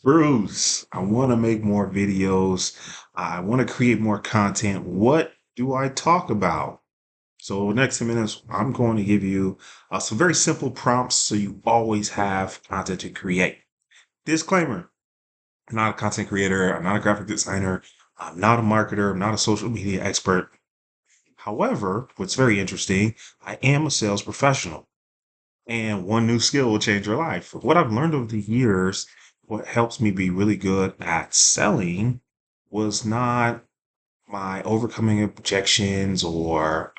Bruce, I want to make more videos. I want to create more content. What do I talk about? So, next 10 minutes, I'm going to give you some very simple prompts so you always have content to create. Disclaimer: I'm not a content creator, I'm not a graphic designer, I'm not a marketer, I'm not a social media expert. However, what's very interesting, I am a sales professional. And one new skill will change your life. What I've learned over the years, what helps me be really good at selling was not my overcoming objections or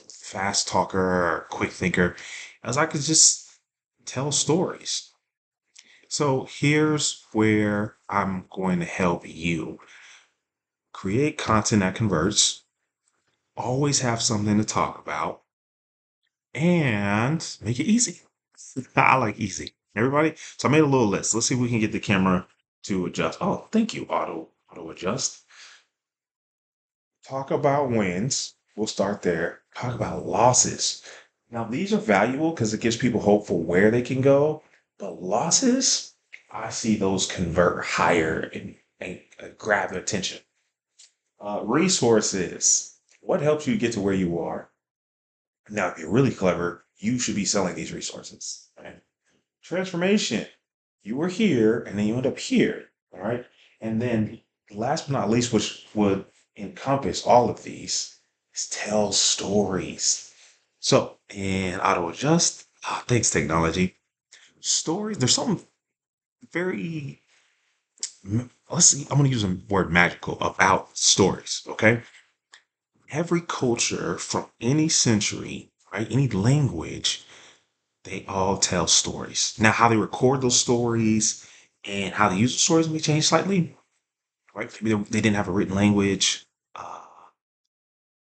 fast talker or quick thinker, as I could just tell stories. So here's where I'm going to help you create content that converts, always have something to talk about, and make it easy. I like easy. Everybody. So I made a little list. Let's see if we can get the camera to adjust. Oh, thank you, auto adjust. Talk about wins. We'll start there. Talk about losses. Now these are valuable because it gives people hope for where they can go. But losses, I see those convert higher and grab their attention. Resources. What helps you get to where you are? Now, if you're really clever, you should be selling these resources. Right? Transformation. You were here and then you end up here. All right. And then last but not least, which would encompass all of these, is tell stories. So, and auto adjust. Thanks, technology. Stories. There's something very, let's see, I'm going to use the word magical about stories. Okay. Every culture from any century, right? Any language, they all tell stories. Now, how they record those stories and how they use the stories may change slightly, right? Maybe they didn't have a written language. Uh,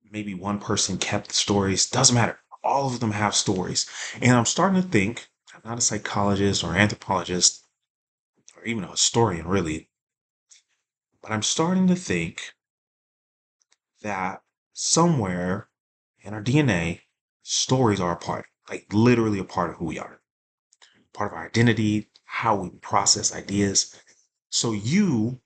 Maybe one person kept the stories. Doesn't matter. All of them have stories. And I'm starting to think, I'm not a psychologist or anthropologist or even a historian, really, but I'm starting to think that somewhere in our DNA, stories are a part, like literally a part of who we are, part of our identity, how we process ideas. So you,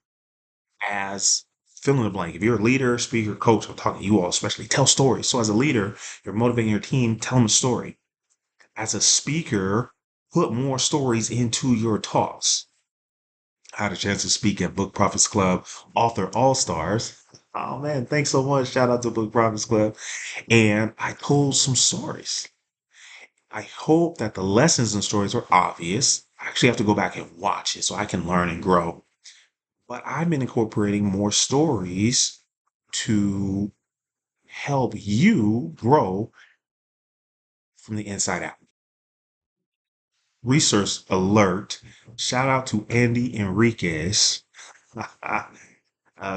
as fill in the blank, if you're a leader, speaker, coach, I'm talking to you all especially, tell stories. So as a leader, you're motivating your team, tell them a story. As a speaker, put more stories into your talks. I had a chance to speak at Book Prophets Club, author all stars. Oh man, thanks so much. Shout out to Book Prophets Club. And I told some stories. I hope that the lessons and stories are obvious. I actually have to go back and watch it so I can learn and grow. But I've been incorporating more stories to help you grow from the inside out. Resource alert. Shout out to Andy Enriquez.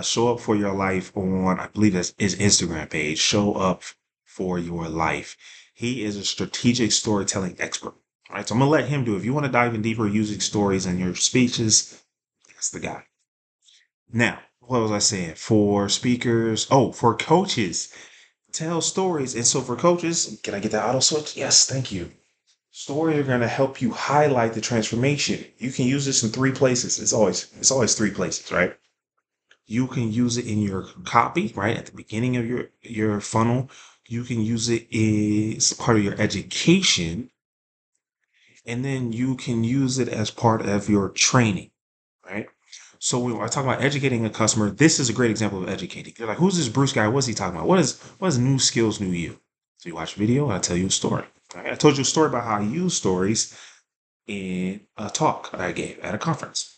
Show up for your life on, I believe that's his Instagram page. Show up for your life. He is a strategic storytelling expert. All right, so I'm gonna let him do it. If you want to dive in deeper using stories in your speeches, that's the guy. Now, what was I saying? For speakers, oh, for coaches, tell stories. And so for coaches, can I get that auto switch? Yes, thank you. Stories are going to help you highlight the transformation. You can use this in three places. It's always three places, right? You can use it in your copy, right? At the beginning of your funnel. You can use it as part of your education. And then you can use it as part of your training, right? So when I talk about educating a customer, this is a great example of educating. They're like, who's this Bruce guy? What's he talking about? What is new skills, new you? So you watch a video and I tell you a story. Right? I told you a story about how I use stories in a talk that I gave at a conference.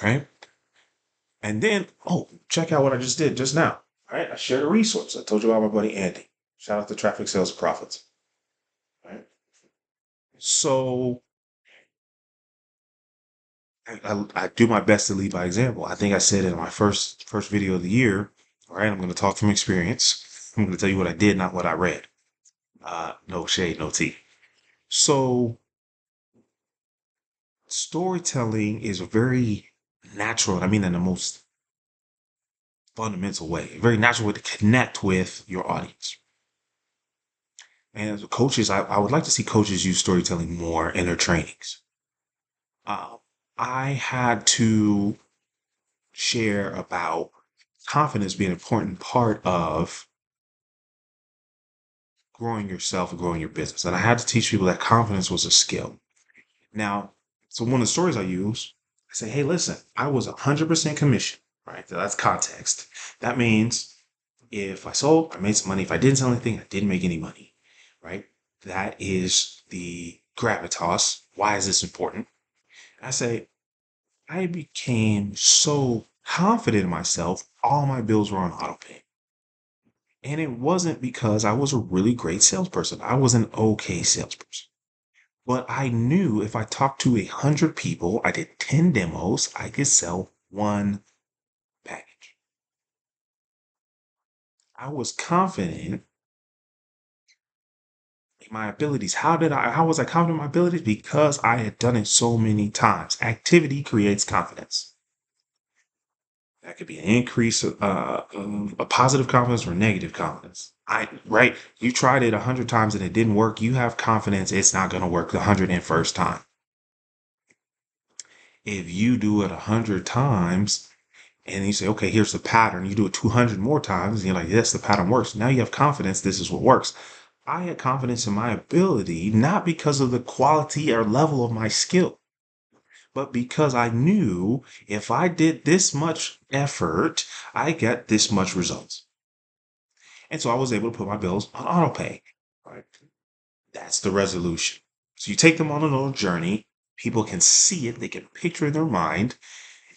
Right? And then, oh, check out what I just did just now. All right. I shared a resource. I told you about my buddy Andy. Shout out to Traffic Sales Profits. Right. So I do my best to lead by example. I think I said in my first video of the year, all right, I'm going to talk from experience. I'm going to tell you what I did, not what I read. No shade, no tea. So storytelling is very natural, and I mean that in the most fundamental way, a very natural way to connect with your audience. And as coaches, I would like to see coaches use storytelling more in their trainings. Uh, I had to share about confidence being an important part of growing yourself and growing your business. And I had to teach people that confidence was a skill. Now, so one of the stories I use, I say, hey, listen, I was 100% commission, right? So that's context. That means if I sold, I made some money. If I didn't sell anything, I didn't make any money, right? That is the gravitas. Why is this important? I say, I became so confident in myself, all my bills were on auto pay. And it wasn't because I was a really great salesperson. I was an okay salesperson. But I knew if I talked to 100 people, I did 10 demos, I could sell one package. I was confident in my abilities. How was I confident in my abilities? Because I had done it so many times. Activity creates confidence. That could be an increase of a positive confidence or negative confidence. Right? You tried it 100 times and it didn't work. You have confidence it's not going to work the 101st time. If you do it 100 times and you say, okay, here's the pattern, you do it 200 more times, and you're like, yes, the pattern works. Now you have confidence. This is what works. I had confidence in my ability, not because of the quality or level of my skill, but because I knew if I did this much effort, I get this much results. And so I was able to put my bills on auto pay. Right? That's the resolution. So you take them on a little journey. People can see it. They can picture it in their mind.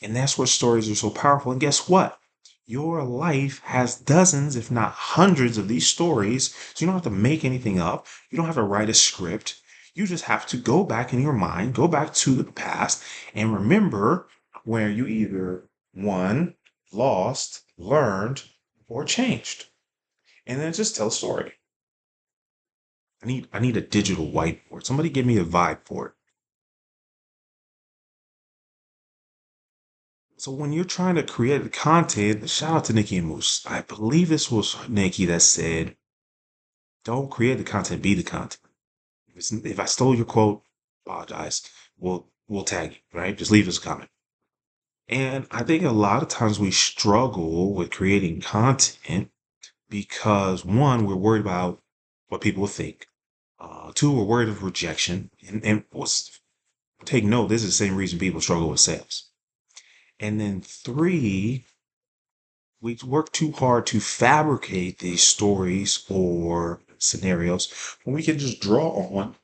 And that's what stories are so powerful. And guess what? Your life has dozens, if not hundreds, of these stories. So you don't have to make anything up. You don't have to write a script. You just have to go back in your mind, go back to the past, and remember where you either won, lost, learned, or changed. And then just tell a story. I need a digital whiteboard. Somebody give me a vibe for it. So when you're trying to create the content, shout out to Nikki and Moose. I believe this was Nikki that said, "Don't create the content, be the content." If I stole your quote, apologize. We'll tag you, right? Just leave us a comment. And I think a lot of times we struggle with creating content because one, we're worried about what people will think. Two, we're worried of rejection. And what's take note, this is the same reason people struggle with sales. And then three, we work too hard to fabricate these stories or scenarios when we can just draw on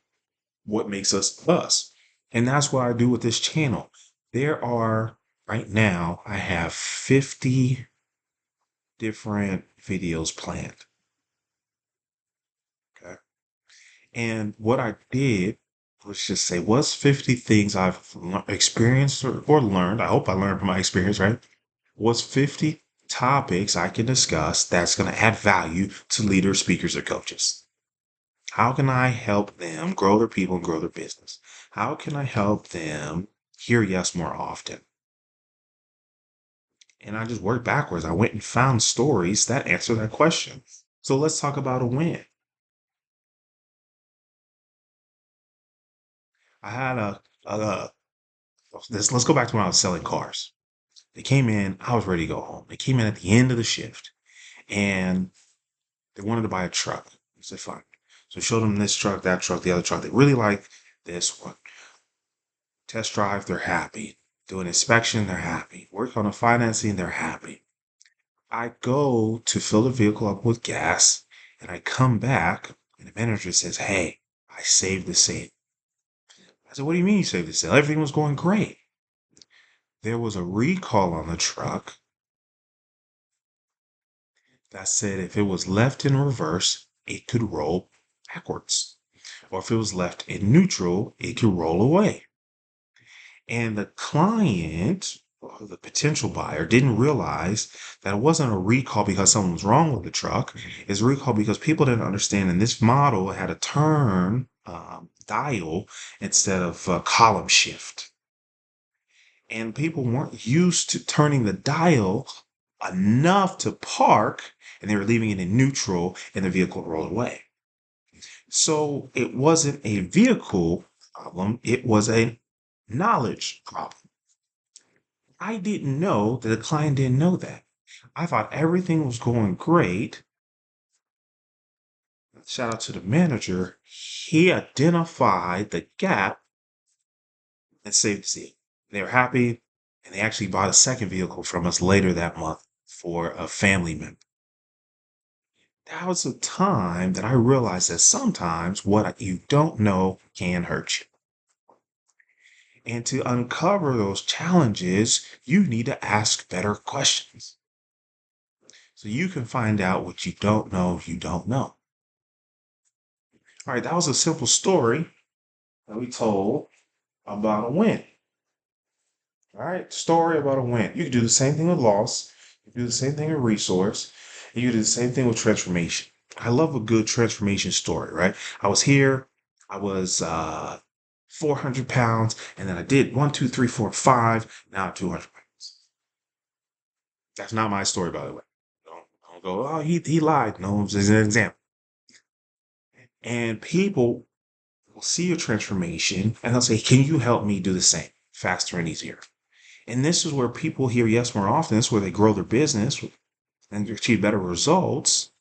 what makes us us. And that's what I do with this channel. There are, right now, I have 50 different videos planned. Okay. And what I did was just say, what's 50 things I've experienced or learned? I hope I learned from my experience, right? What's 50 topics I can discuss that's going to add value to leaders, speakers, or coaches? How can I help them grow their people and grow their business? How can I help them hear yes more often? And I just worked backwards. I went and found stories that answer that question. So let's talk about a win. I had let's go back to when I was selling cars. They came in, I was ready to go home. They came in at the end of the shift and they wanted to buy a truck. I said, fine. So I showed them this truck, that truck, the other truck. They really like this one. Test drive, they're happy. Do an inspection, they're happy. Work on the financing, they're happy. I go to fill the vehicle up with gas and I come back and the manager says, hey, I saved the sale. I said, what do you mean you saved the sale? Everything was going great. There was a recall on the truck that said if it was left in reverse, it could roll backwards. Or if it was left in neutral, it could roll away. And the client, or the potential buyer, didn't realize that it wasn't a recall because something was wrong with the truck. It's a recall because people didn't understand. And this model had a turn dial instead of a column shift. And people weren't used to turning the dial enough to park, and they were leaving it in neutral, and the vehicle rolled away. So it wasn't a vehicle problem, it was a knowledge problem. I didn't know that the client didn't know that. I thought everything was going great. Shout out to the manager. He identified the gap and saved the seat. They were happy, and they actually bought a second vehicle from us later that month for a family member. That was a time that I realized that sometimes what you don't know can hurt you. And to uncover those challenges, you need to ask better questions. So you can find out what you don't know you don't know. All right, that was a simple story that we told about a win. All right, story about a win. You can do the same thing with loss. You can do the same thing with resource. And you can do the same thing with transformation. I love a good transformation story, right? I was here. I was 400 pounds, and then I did 1, 2, 3, 4, 5. Now I'm 200 pounds. That's not my story, by the way. Don't go, oh, he lied. No, it's an example. And people will see your transformation and they'll say, can you help me do the same faster and easier? And this is where people hear yes more often. This is where they grow their business and achieve better results.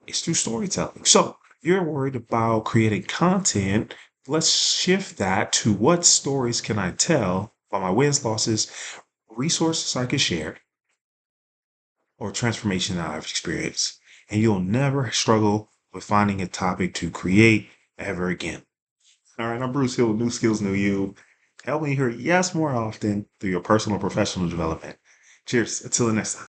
It's through storytelling. So you're worried about creating content. Let's shift that to what stories can I tell about my wins, losses, resources I can share, or transformation that I've experienced. And you'll never struggle with finding a topic to create ever again. All right, I'm Bruce Hill with New Skills, New You. Help me hear yes more often through your personal and professional development. Cheers. Until the next time.